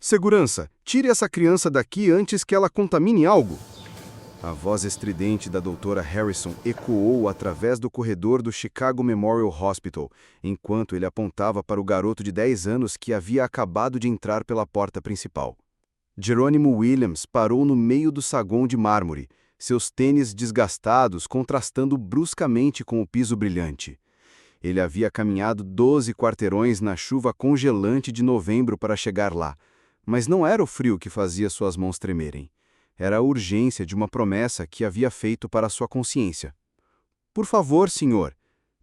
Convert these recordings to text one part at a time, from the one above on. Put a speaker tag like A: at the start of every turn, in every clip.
A: Segurança, tire essa criança daqui antes que ela contamine algo. A voz estridente da doutora Harrison ecoou através do corredor do Chicago Memorial Hospital, enquanto ele apontava para o garoto de 10 anos que havia acabado de entrar pela porta principal. Jerônimo Williams parou no meio do saguão de mármore, seus tênis desgastados contrastando bruscamente com o piso brilhante. Ele havia caminhado 12 quarteirões na chuva congelante de novembro para chegar lá, mas não era o frio que fazia suas mãos tremerem. Era a urgência de uma promessa que havia feito para sua consciência. Por favor, senhor,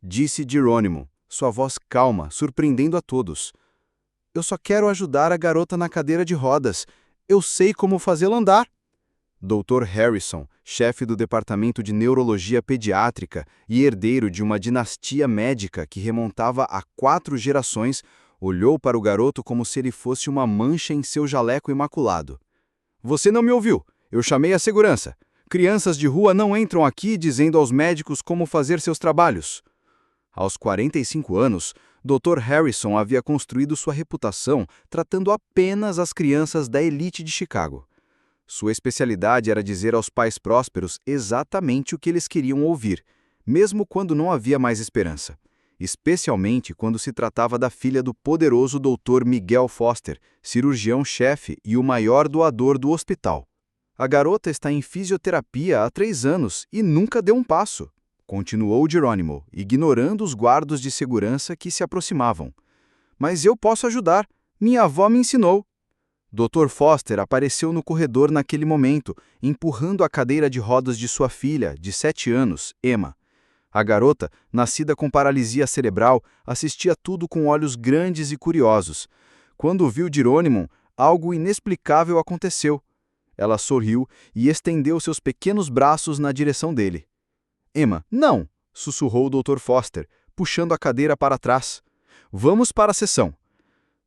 A: disse Jerônimo, sua voz calma, surpreendendo a todos. Eu só quero ajudar a garota na cadeira de rodas. Eu sei como fazê-la andar. Dr. Harrison, chefe do Departamento de Neurologia Pediátrica e herdeiro de uma dinastia médica que remontava a 4 gerações, olhou para o garoto como se ele fosse uma mancha em seu jaleco imaculado. Você não me ouviu? Eu chamei a segurança. Crianças de rua não entram aqui dizendo aos médicos como fazer seus trabalhos. Aos 45 anos, Dr. Harrison havia construído sua reputação tratando apenas as crianças da elite de Chicago. Sua especialidade era dizer aos pais prósperos exatamente o que eles queriam ouvir, mesmo quando não havia mais esperança. Especialmente quando se tratava da filha do poderoso Dr. Miguel Foster, cirurgião-chefe e o maior doador do hospital. A garota está em fisioterapia há 3 anos e nunca deu um passo, continuou Jerônimo, ignorando os guardas de segurança que se aproximavam. Mas eu posso ajudar. Minha avó me ensinou. Dr. Foster apareceu no corredor naquele momento, empurrando a cadeira de rodas de sua filha, de 7 anos, Emma. A garota, nascida com paralisia cerebral, assistia tudo com olhos grandes e curiosos. Quando viu Jerônimo, algo inexplicável aconteceu. Ela sorriu e estendeu seus pequenos braços na direção dele. Emma, não! Sussurrou o Dr. Foster, puxando a cadeira para trás. Vamos para a sessão.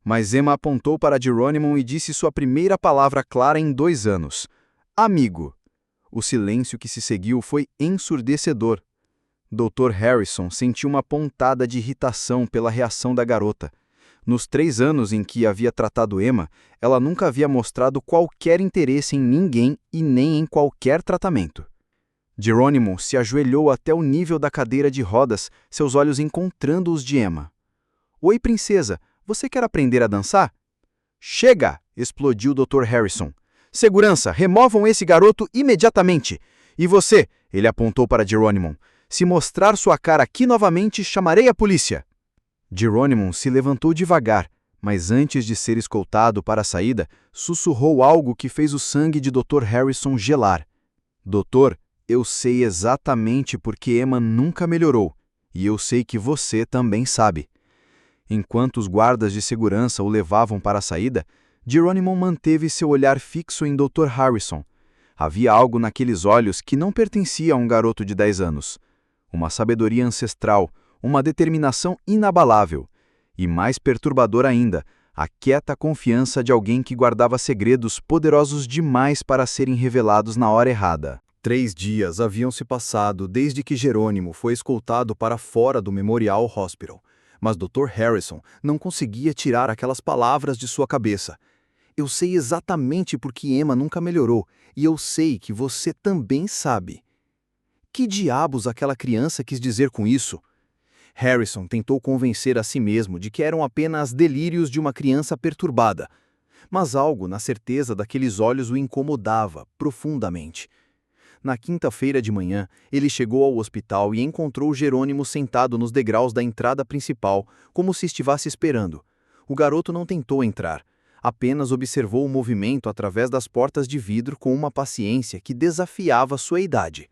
A: Mas Emma apontou para Jerônimo e disse sua primeira palavra clara em 2 anos. Amigo. O silêncio que se seguiu foi ensurdecedor. Dr. Harrison sentiu uma pontada de irritação pela reação da garota. Nos 3 anos em que havia tratado Emma, ela nunca havia mostrado qualquer interesse em ninguém e nem em qualquer tratamento. Jerônimo se ajoelhou até o nível da cadeira de rodas, seus olhos encontrando os de Emma. Oi, princesa, você quer aprender a dançar? Chega! Explodiu Dr. Harrison. Segurança, removam esse garoto imediatamente! E você, ele apontou para Jerônimo, se mostrar sua cara aqui novamente, chamarei a polícia. Jerônimo se levantou devagar, mas antes de ser escoltado para a saída, sussurrou algo que fez o sangue de Dr. Harrison gelar. Doutor, eu sei exatamente porque Emma nunca melhorou, e eu sei que você também sabe. Enquanto os guardas de segurança o levavam para a saída, Jerônimo manteve seu olhar fixo em Dr. Harrison. Havia algo naqueles olhos que não pertencia a um garoto de 10 anos. Uma sabedoria ancestral, uma determinação inabalável. E mais perturbador ainda, a quieta confiança de alguém que guardava segredos poderosos demais para serem revelados na hora errada. 3 dias haviam se passado desde que Jerônimo foi escoltado para fora do Memorial Hospital. Mas Dr. Harrison não conseguia tirar aquelas palavras de sua cabeça. Eu sei exatamente por que Emma nunca melhorou, e eu sei que você também sabe. Que diabos aquela criança quis dizer com isso? Harrison tentou convencer a si mesmo de que eram apenas delírios de uma criança perturbada, mas algo na certeza daqueles olhos o incomodava profundamente. Na quinta-feira de manhã, ele chegou ao hospital e encontrou Jerônimo sentado nos degraus da entrada principal, como se estivesse esperando. O garoto não tentou entrar, apenas observou o movimento através das portas de vidro com uma paciência que desafiava sua idade.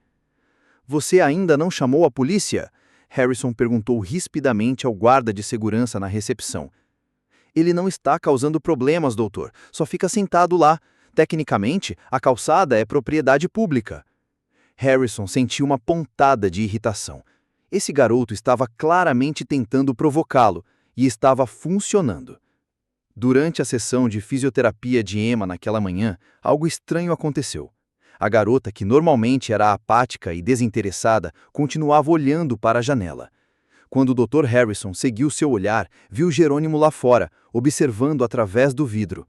A: Você ainda não chamou a polícia? Harrison perguntou rispidamente ao guarda de segurança na recepção. Ele não está causando problemas, doutor. Só fica sentado lá. Tecnicamente, a calçada é propriedade pública. Harrison sentiu uma pontada de irritação. Esse garoto estava claramente tentando provocá-lo, e estava funcionando. Durante a sessão de fisioterapia de Emma naquela manhã, algo estranho aconteceu. A garota, que normalmente era apática e desinteressada, continuava olhando para a janela. Quando o Dr. Harrison seguiu seu olhar, viu Jerônimo lá fora, observando através do vidro.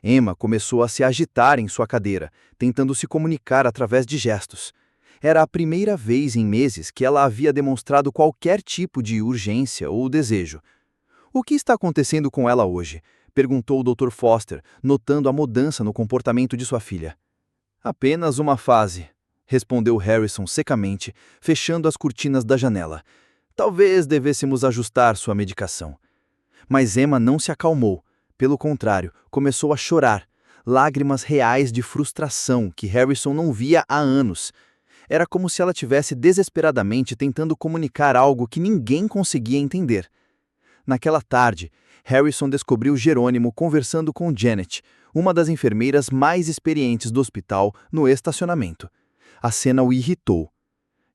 B: Emma começou a se agitar em sua cadeira, tentando se comunicar através de gestos. Era a primeira vez em meses que ela havia demonstrado qualquer tipo de urgência ou desejo. "O que está acontecendo com ela hoje?" perguntou o Dr. Foster, notando a mudança no comportamento de sua filha. "Apenas uma fase", respondeu Harrison secamente, fechando as cortinas da janela. "Talvez devêssemos ajustar sua medicação." Mas Emma não se acalmou. Pelo contrário, começou a chorar, lágrimas reais de frustração que Harrison não via há anos. Era como se ela tivesse desesperadamente tentando comunicar algo que ninguém conseguia entender. Naquela tarde, Harrison descobriu Jerônimo conversando com Janet, uma das enfermeiras mais experientes do hospital, no estacionamento. A cena o irritou.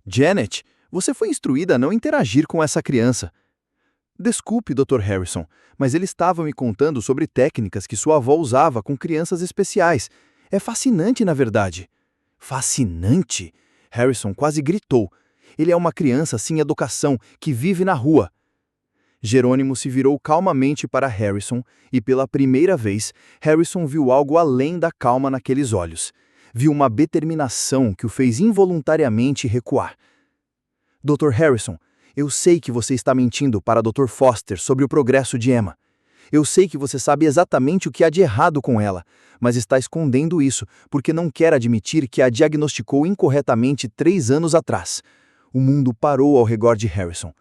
B: "Janet, você foi instruída a não interagir com essa criança." "Desculpe, Dr. Harrison, mas ele estava me contando sobre técnicas que sua avó usava com crianças especiais. É fascinante, na verdade." "Fascinante?" Harrison quase gritou. "Ele é uma criança sem educação, que vive na rua." Jerônimo se virou calmamente para Harrison e, pela primeira vez, Harrison viu algo além da calma naqueles olhos. Viu uma determinação que o fez involuntariamente recuar. "Dr. Harrison, eu sei que você está mentindo para Dr. Foster sobre o progresso de Emma. Eu sei que você sabe exatamente o que há de errado com ela, mas está escondendo isso porque não quer admitir que a diagnosticou incorretamente 3 anos atrás." O mundo parou ao redor de Harrison.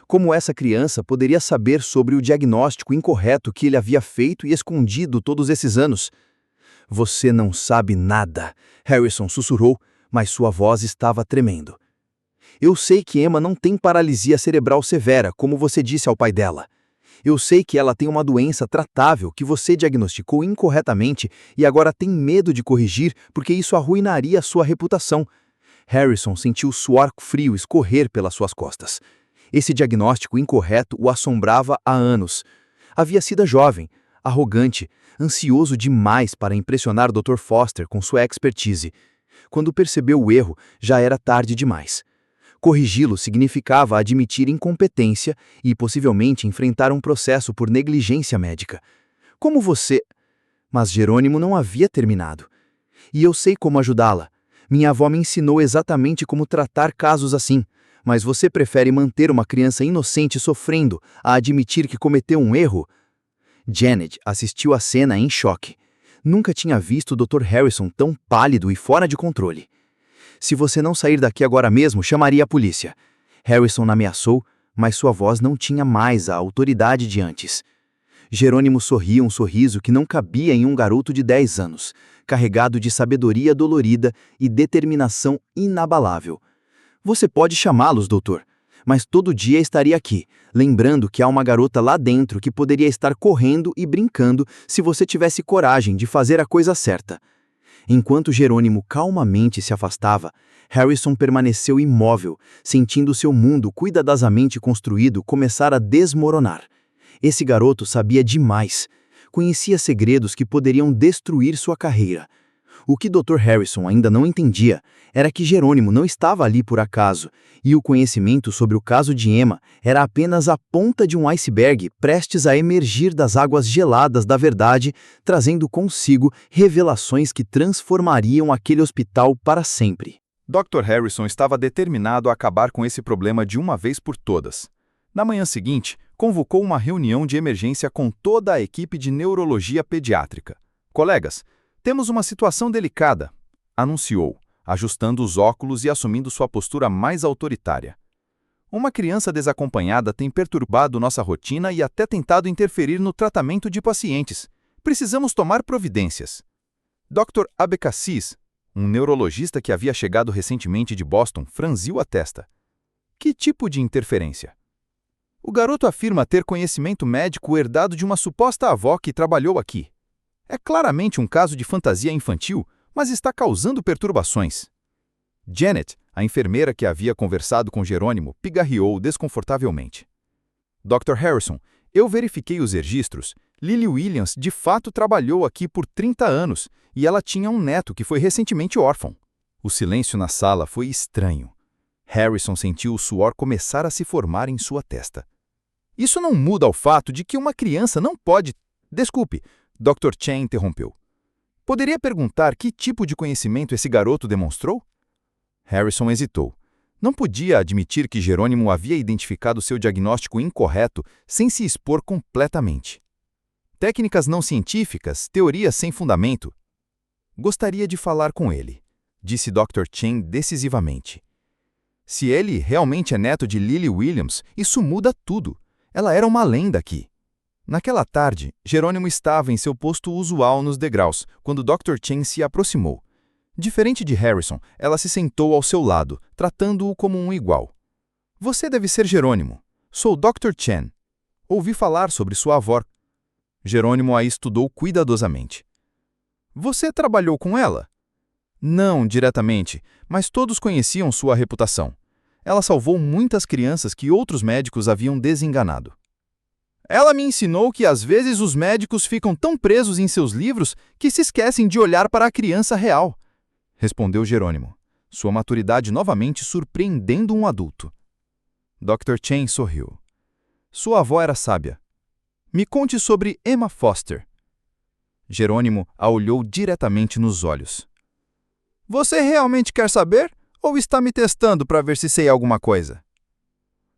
B: Como essa criança poderia saber sobre o diagnóstico incorreto que ele havia feito e escondido todos esses anos? "Você não sabe nada", Harrison sussurrou, mas sua voz estava tremendo. "Eu sei que Emma não tem paralisia cerebral severa, como você disse ao pai dela. Eu sei que ela tem uma doença tratável que você diagnosticou incorretamente e agora tem medo de corrigir porque isso arruinaria sua reputação." Harrison sentiu suor frio escorrer pelas suas costas. Esse diagnóstico incorreto o assombrava há anos. Havia sido jovem, arrogante, ansioso demais para impressionar Dr. Foster com sua expertise. Quando percebeu o erro, já era tarde demais. Corrigi-lo significava admitir incompetência e possivelmente enfrentar um processo por negligência médica. "Como você..." Mas Jerônimo não havia terminado. "E eu sei como ajudá-la. Minha avó me ensinou exatamente como tratar casos assim. Mas você prefere manter uma criança inocente sofrendo a admitir que cometeu um erro?" Janet assistiu à cena em choque. Nunca tinha visto o Dr. Harrison tão pálido e fora de controle. "Se você não sair daqui agora mesmo, chamaria a polícia." Harrison ameaçou, mas sua voz não tinha mais a autoridade de antes. Jerônimo sorria um sorriso que não cabia em um garoto de 10 anos, carregado de sabedoria dolorida e determinação inabalável. "Você pode chamá-los, doutor, mas todo dia estaria aqui, lembrando que há uma garota lá dentro que poderia estar correndo e brincando se você tivesse coragem de fazer a coisa certa." Enquanto Jerônimo calmamente se afastava, Harrison permaneceu imóvel, sentindo seu mundo cuidadosamente construído começar a desmoronar. Esse garoto sabia demais. Conhecia segredos que poderiam destruir sua carreira. O que Dr. Harrison ainda não entendia era que Jerônimo não estava ali por acaso, e o conhecimento sobre o caso de Emma era apenas a ponta de um iceberg prestes a emergir das águas geladas da verdade, trazendo consigo revelações que transformariam aquele hospital para sempre.
C: Dr. Harrison estava determinado a acabar com esse problema de uma vez por todas. Na manhã seguinte, convocou uma reunião de emergência com toda a equipe de neurologia pediátrica. "Colegas, temos uma situação delicada", anunciou, ajustando os óculos e assumindo sua postura mais autoritária. "Uma criança desacompanhada tem perturbado nossa rotina e até tentado interferir no tratamento de pacientes. Precisamos tomar providências." Dr. Abecassis, um neurologista que havia chegado recentemente de Boston, franziu a testa. "Que tipo de interferência?" "O garoto afirma ter conhecimento médico herdado de uma suposta avó que trabalhou aqui. É claramente um caso de fantasia infantil, mas está causando perturbações." Janet, a enfermeira que havia conversado com Jerônimo, pigarreou desconfortavelmente. "Dr. Harrison, eu verifiquei os registros. Lily Williams de fato trabalhou aqui por 30 anos e ela tinha um neto que foi recentemente órfão." O silêncio na sala foi estranho. Harrison sentiu o suor começar a se formar em sua testa. "Isso não muda o fato de que uma criança não pode..." "Desculpe", Dr. Chen interrompeu. Poderia perguntar que tipo de conhecimento esse garoto demonstrou? Harrison hesitou. Não podia admitir que Jerônimo havia identificado seu diagnóstico incorreto sem se expor completamente. Técnicas não científicas, teorias sem fundamento. Gostaria de falar com ele, disse Dr. Chen decisivamente. Se ele realmente é neto de Lily Williams, isso muda tudo. Ela era uma lenda aqui. Naquela tarde, Jerônimo estava em seu posto usual nos degraus, quando Dr. Chen se aproximou. Diferente de Harrison, ela se sentou ao seu lado, tratando-o como um igual. Você deve ser Jerônimo. Sou Dr. Chen. Ouvi falar sobre sua avó. Jerônimo a estudou cuidadosamente. Você trabalhou com ela? Não diretamente, mas todos conheciam sua reputação. Ela salvou muitas crianças que outros médicos haviam desenganado. Ela me ensinou que às vezes os médicos ficam tão presos em seus livros que se esquecem de olhar para a criança real, respondeu Jerônimo, sua maturidade novamente surpreendendo um adulto. Dr. Chen sorriu. Sua avó era sábia. Me conte sobre Emma Foster. Jerônimo a olhou diretamente nos olhos. Você realmente quer saber ou está me testando para ver se sei alguma coisa?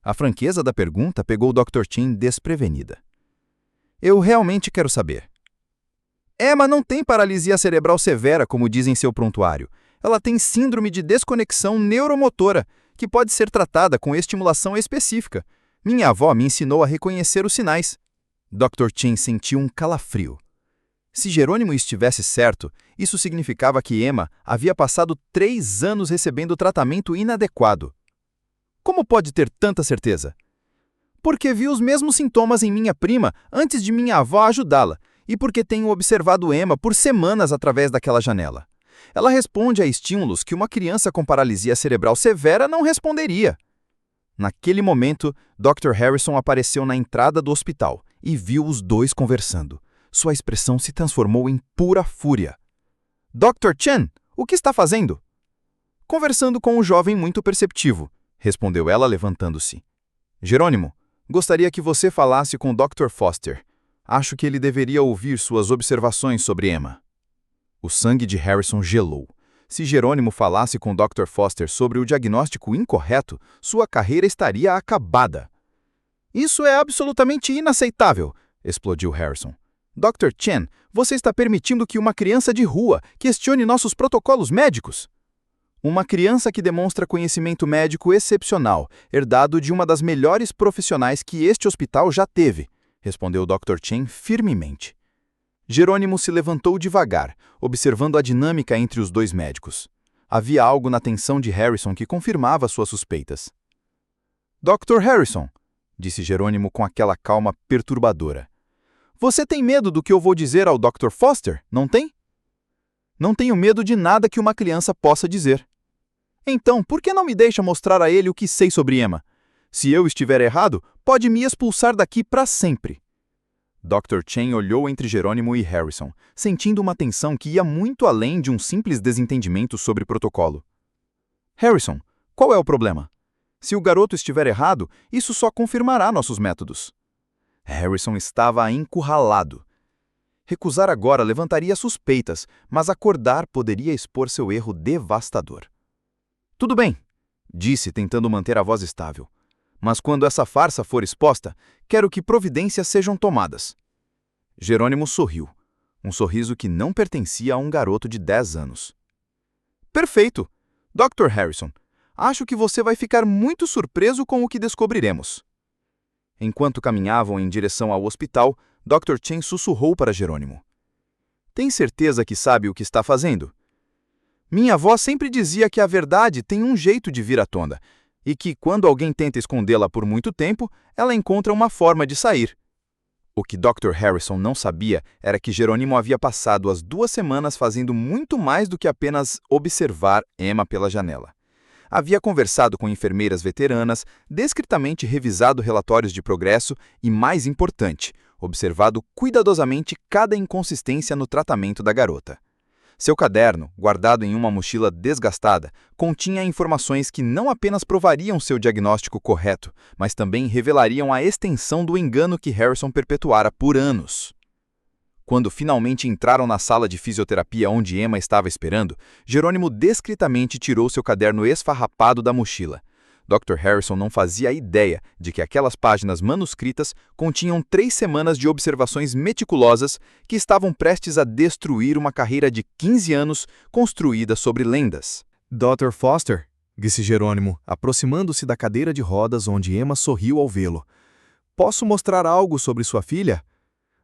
C: A franqueza da pergunta pegou o Dr. Chen desprevenida. Eu realmente quero saber. Emma não tem paralisia cerebral severa, como diz em seu prontuário. Ela tem síndrome de desconexão neuromotora, que pode ser tratada com estimulação específica. Minha avó me ensinou a reconhecer os sinais. Dr. Chen sentiu um calafrio. Se Jerônimo estivesse certo, isso significava que Emma havia passado 3 anos recebendo tratamento inadequado. Como pode ter tanta certeza? Porque vi os mesmos sintomas em minha prima antes de minha avó ajudá-la, e porque tenho observado Emma por semanas através daquela janela. Ela responde a estímulos que uma criança com paralisia cerebral severa não responderia. Naquele momento, Dr. Harrison apareceu na entrada do hospital e viu os dois conversando. Sua expressão se transformou em pura fúria. Dr. Chen, o que está fazendo? Conversando com um jovem muito perceptivo, respondeu ela levantando-se. Jerônimo, gostaria que você falasse com Dr. Foster. Acho que ele deveria ouvir suas observações sobre Emma. O sangue de Harrison gelou. Se Jerônimo falasse com Dr. Foster sobre o diagnóstico incorreto, sua carreira estaria acabada. Isso é absolutamente inaceitável, explodiu Harrison. Dr. Chen, você está permitindo que uma criança de rua questione nossos protocolos médicos? Uma criança que demonstra conhecimento médico excepcional, herdado de uma das melhores profissionais que este hospital já teve, respondeu Dr. Chen firmemente. Jerônimo se levantou devagar, observando a dinâmica entre os dois médicos. Havia algo na tensão de Harrison que confirmava suas suspeitas. Dr. Harrison, disse Jerônimo com aquela calma perturbadora. Você tem medo do que eu vou dizer ao Dr. Foster, não tem? Não tenho medo de nada que uma criança possa dizer. Então, por que não me deixa mostrar a ele o que sei sobre Emma? Se eu estiver errado, pode me expulsar daqui para sempre. Dr. Chen olhou entre Jerônimo e Harrison, sentindo uma tensão que ia muito além de um simples desentendimento sobre protocolo. Harrison, qual é o problema? Se o garoto estiver errado, isso só confirmará nossos métodos. Harrison estava encurralado. Recusar agora levantaria suspeitas, mas acordar poderia expor seu erro devastador. Tudo bem, disse, tentando manter a voz estável. Mas quando essa farsa for exposta, quero que providências sejam tomadas. Jerônimo sorriu, um sorriso que não pertencia a um garoto de 10 anos. Perfeito! Dr. Harrison, acho que você vai ficar muito surpreso com o que descobriremos. Enquanto caminhavam em direção ao hospital, Dr. Chen sussurrou para Jerônimo. Tem certeza que sabe o que está fazendo? Minha avó sempre dizia que a verdade tem um jeito de vir à tona, e que, quando alguém tenta escondê-la por muito tempo, ela encontra uma forma de sair. O que Dr. Harrison não sabia era que Jerônimo havia passado as 2 semanas fazendo muito mais do que apenas observar Emma pela janela. Havia conversado com enfermeiras veteranas, descritamente revisado relatórios de progresso e, mais importante, observado cuidadosamente cada inconsistência no tratamento da garota. Seu caderno, guardado em uma mochila desgastada, continha informações que não apenas provariam seu diagnóstico correto, mas também revelariam a extensão do engano que Harrison perpetuara por anos. Quando finalmente entraram na sala de fisioterapia onde Emma estava esperando, Jerônimo discretamente tirou seu caderno esfarrapado da mochila. Dr. Harrison não fazia ideia de que aquelas páginas manuscritas continham 3 semanas de observações meticulosas que estavam prestes a destruir uma carreira de 15 anos construída sobre lendas.
B: Dr. Foster, disse Jerônimo, aproximando-se da cadeira de rodas onde Emma sorriu ao vê-lo. Posso mostrar algo sobre sua filha?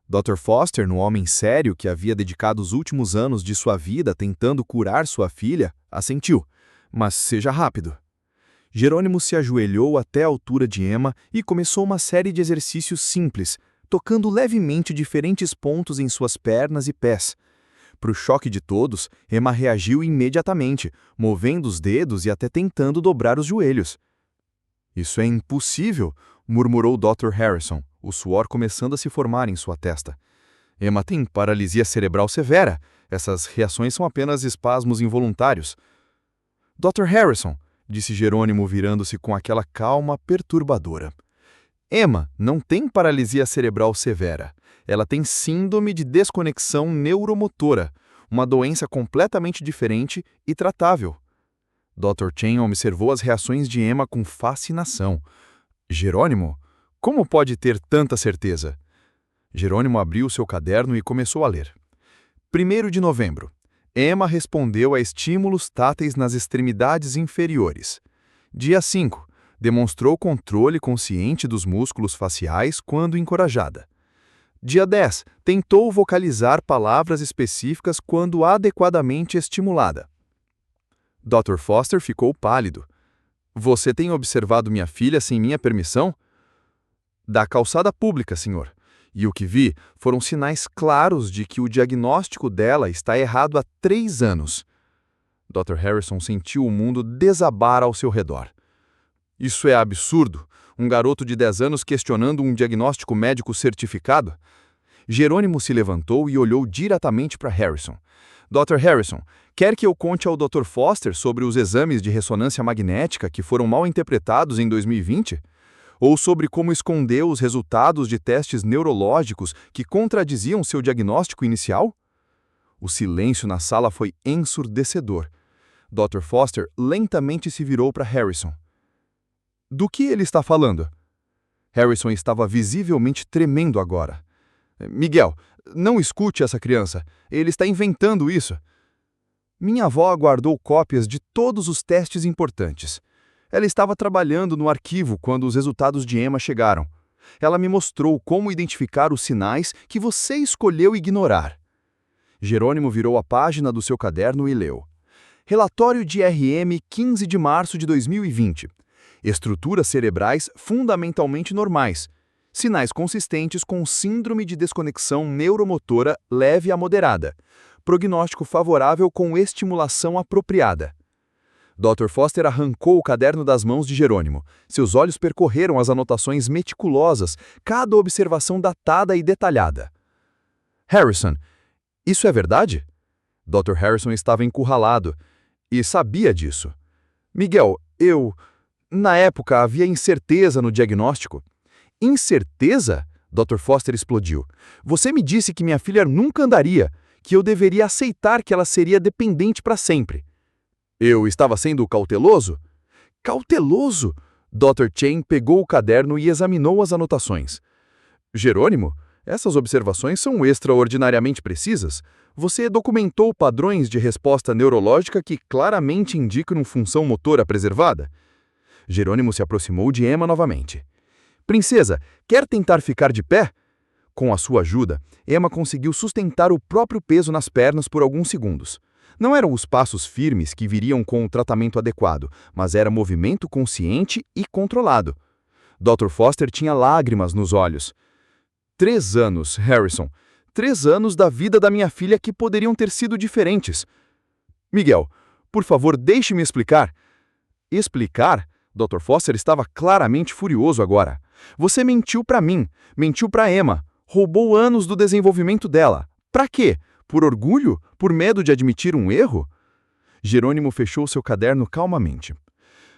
B: Dr. Foster, no homem sério que havia dedicado os últimos anos de sua vida tentando curar sua filha, assentiu, mas seja rápido. Jerônimo se ajoelhou até a altura de Emma e começou uma série de exercícios simples, tocando levemente diferentes pontos em suas pernas e pés. Para o choque de todos, Emma reagiu imediatamente, movendo os dedos e até tentando dobrar os joelhos. Isso é impossível, murmurou Dr. Harrison, o suor começando a se formar em sua testa. Emma tem paralisia cerebral severa. Essas reações são apenas espasmos involuntários. Dr. Harrison, disse Jerônimo virando-se com aquela calma perturbadora. Emma não tem paralisia cerebral severa. Ela tem síndrome de desconexão neuromotora, uma doença completamente diferente e tratável. Dr. Chen observou as reações de Emma com fascinação. Jerônimo? Como pode ter tanta certeza? Jerônimo abriu seu caderno e começou a ler. 1º de novembro. Emma respondeu a estímulos táteis nas extremidades inferiores. Dia 5. Demonstrou controle consciente dos músculos faciais quando encorajada. Dia 10. Tentou vocalizar palavras específicas quando adequadamente estimulada. Dr. Foster ficou pálido. Você tem observado minha filha sem minha permissão? Da calçada pública, senhor. E o que vi foram sinais claros de que o diagnóstico dela está errado há 3 anos. Dr. Harrison sentiu o mundo desabar ao seu redor. Isso é absurdo. Um garoto de 10 anos questionando um diagnóstico médico certificado? Jerônimo se levantou e olhou diretamente para Harrison. Dr. Harrison, quer que eu conte ao Dr. Foster sobre os exames de ressonância magnética que foram mal interpretados em 2020? Ou sobre como escondeu os resultados de testes neurológicos que contradiziam seu diagnóstico inicial? O silêncio na sala foi ensurdecedor. Dr. Foster lentamente se virou para Harrison. Do que ele está falando? Harrison estava visivelmente tremendo agora. Miguel, não escute essa criança. Ele está inventando isso. Minha avó guardou cópias de todos os testes importantes. Ela estava trabalhando no arquivo quando os resultados de Emma chegaram. Ela me mostrou como identificar os sinais que você escolheu ignorar. Jerônimo virou a página do seu caderno e leu. Relatório de RM 15 de março de 2020. Estruturas cerebrais fundamentalmente normais. Sinais consistentes com síndrome de desconexão neuromotora leve a moderada. Prognóstico favorável com estimulação apropriada. Dr. Foster arrancou o caderno das mãos de Jerônimo. Seus olhos percorreram as anotações meticulosas, cada observação datada e detalhada. Harrison, isso é verdade? Dr. Harrison estava encurralado e sabia disso. Miguel, na época havia incerteza no diagnóstico. Incerteza? Dr. Foster explodiu. Você me disse que minha filha nunca andaria, que eu deveria aceitar que ela seria dependente para sempre. Eu estava sendo cauteloso? Cauteloso? Dr. Chen pegou o caderno e examinou as anotações. Jerônimo, essas observações são extraordinariamente precisas. Você documentou padrões de resposta neurológica que claramente indicam função motora preservada. Jerônimo se aproximou de Emma novamente. Princesa, quer tentar ficar de pé? Com a sua ajuda, Emma conseguiu sustentar o próprio peso nas pernas por alguns segundos. Não eram os passos firmes que viriam com o tratamento adequado, mas era movimento consciente e controlado. Dr. Foster tinha lágrimas nos olhos. 3 anos, Harrison. 3 anos da vida da minha filha que poderiam ter sido diferentes. Miguel, por favor, deixe-me explicar. Explicar? Dr. Foster estava claramente furioso agora. Você mentiu para mim, mentiu para Emma, roubou anos do desenvolvimento dela. Para quê? Por orgulho? Por medo de admitir um erro? Jerônimo fechou seu caderno calmamente.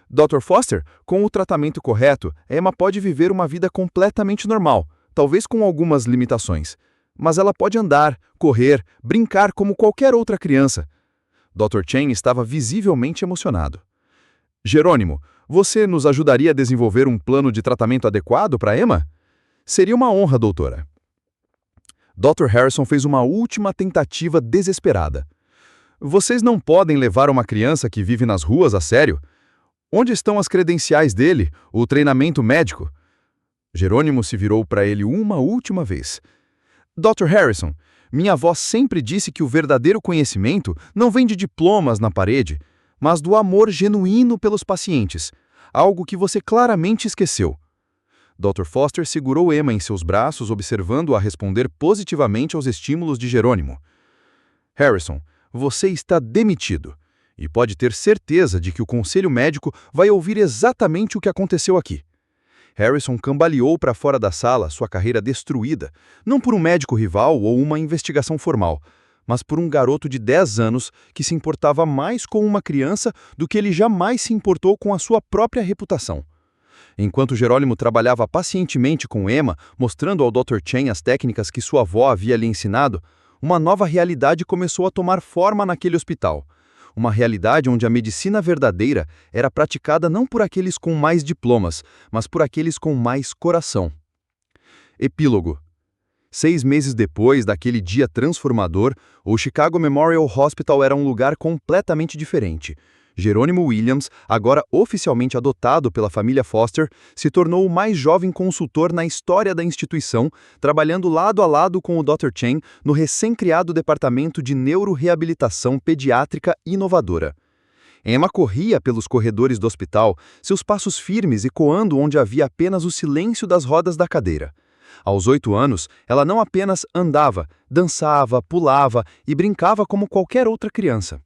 B: Dr. Foster, com o tratamento correto, Emma pode viver uma vida completamente normal, talvez com algumas limitações. Mas ela pode andar, correr, brincar como qualquer outra criança. Dr. Chen estava visivelmente emocionado. Jerônimo, você nos ajudaria a desenvolver um plano de tratamento adequado para Emma? Seria uma honra, doutora. Dr. Harrison fez uma última tentativa desesperada. Vocês não podem levar uma criança que vive nas ruas a sério? Onde estão as credenciais dele, o treinamento médico? Jerônimo se virou para ele uma última vez. Dr. Harrison, minha avó sempre disse que o verdadeiro conhecimento não vem de diplomas na parede, mas do amor genuíno pelos pacientes, algo que você claramente esqueceu. Dr. Foster segurou Emma em seus braços, observando-a responder positivamente aos estímulos de Jerônimo. Harrison, você está demitido, e pode ter certeza de que o conselho médico vai ouvir exatamente o que aconteceu aqui. Harrison cambaleou para fora da sala, sua carreira destruída, não por um médico rival ou uma investigação formal, mas por um garoto de 10 anos que se importava mais com uma criança do que ele jamais se importou com a sua própria reputação. Enquanto Jerônimo trabalhava pacientemente com Emma, mostrando ao Dr. Chen as técnicas que sua avó havia lhe ensinado, uma nova realidade começou a tomar forma naquele hospital. Uma realidade onde a medicina verdadeira era praticada não por aqueles com mais diplomas, mas por aqueles com mais coração. Epílogo. 6 meses depois daquele dia transformador, o Chicago Memorial Hospital era um lugar completamente diferente. Jerônimo Williams, agora oficialmente adotado pela família Foster, se tornou o mais jovem consultor na história da instituição, trabalhando lado a lado com o Dr. Chen no recém-criado Departamento de Neuroreabilitação Pediátrica Inovadora. Emma corria pelos corredores do hospital, seus passos firmes ecoando onde havia apenas o silêncio das rodas da cadeira. Aos 8 anos, ela não apenas andava, dançava, pulava e brincava como qualquer outra criança.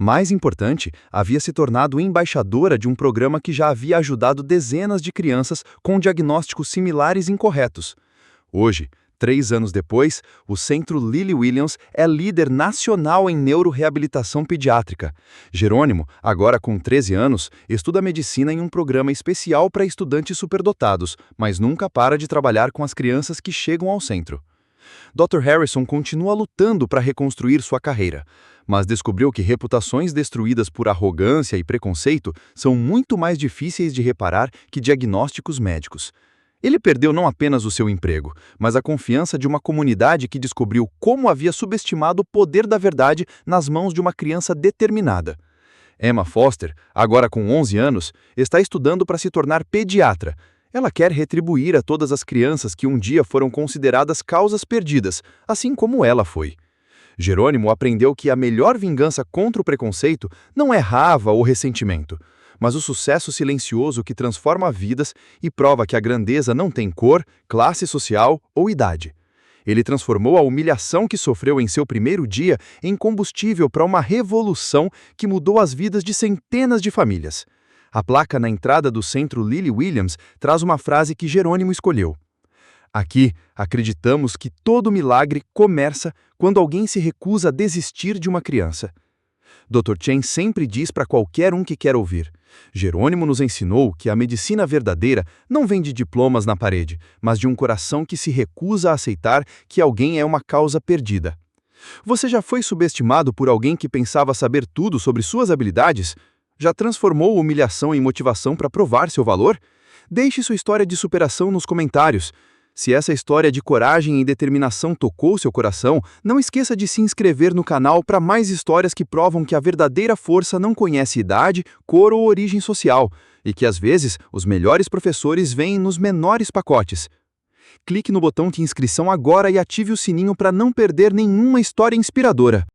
B: Mais importante, havia se tornado embaixadora de um programa que já havia ajudado dezenas de crianças com diagnósticos similares incorretos. Hoje, 3 anos depois, o Centro Lily Williams é líder nacional em neuroreabilitação pediátrica. Jerônimo, agora com 13 anos, estuda medicina em um programa especial para estudantes superdotados, mas nunca para de trabalhar com as crianças que chegam ao centro. Dr. Harrison continua lutando para reconstruir sua carreira, mas descobriu que reputações destruídas por arrogância e preconceito são muito mais difíceis de reparar que diagnósticos médicos. Ele perdeu não apenas o seu emprego, mas a confiança de uma comunidade que descobriu como havia subestimado o poder da verdade nas mãos de uma criança determinada. Emma Foster, agora com 11 anos, está estudando para se tornar pediatra. Ela quer retribuir a todas as crianças que um dia foram consideradas causas perdidas, assim como ela foi. Jerônimo aprendeu que a melhor vingança contra o preconceito não é raiva ou ressentimento, mas o sucesso silencioso que transforma vidas e prova que a grandeza não tem cor, classe social ou idade. Ele transformou a humilhação que sofreu em seu primeiro dia em combustível para uma revolução que mudou as vidas de centenas de famílias. A placa na entrada do Centro Lily Williams traz uma frase que Jerônimo escolheu. Aqui, acreditamos que todo milagre começa quando alguém se recusa a desistir de uma criança. Dr. Chen sempre diz para qualquer um que quer ouvir. Jerônimo nos ensinou que a medicina verdadeira não vem de diplomas na parede, mas de um coração que se recusa a aceitar que alguém é uma causa perdida. Você já foi subestimado por alguém que pensava saber tudo sobre suas habilidades? Já transformou humilhação em motivação para provar seu valor? Deixe sua história de superação nos comentários. Se essa história de coragem e determinação tocou seu coração, não esqueça de se inscrever no canal para mais histórias que provam que a verdadeira força não conhece idade, cor ou origem social, e que às vezes os melhores professores vêm nos menores pacotes. Clique no botão de inscrição agora e ative o sininho para não perder nenhuma história inspiradora.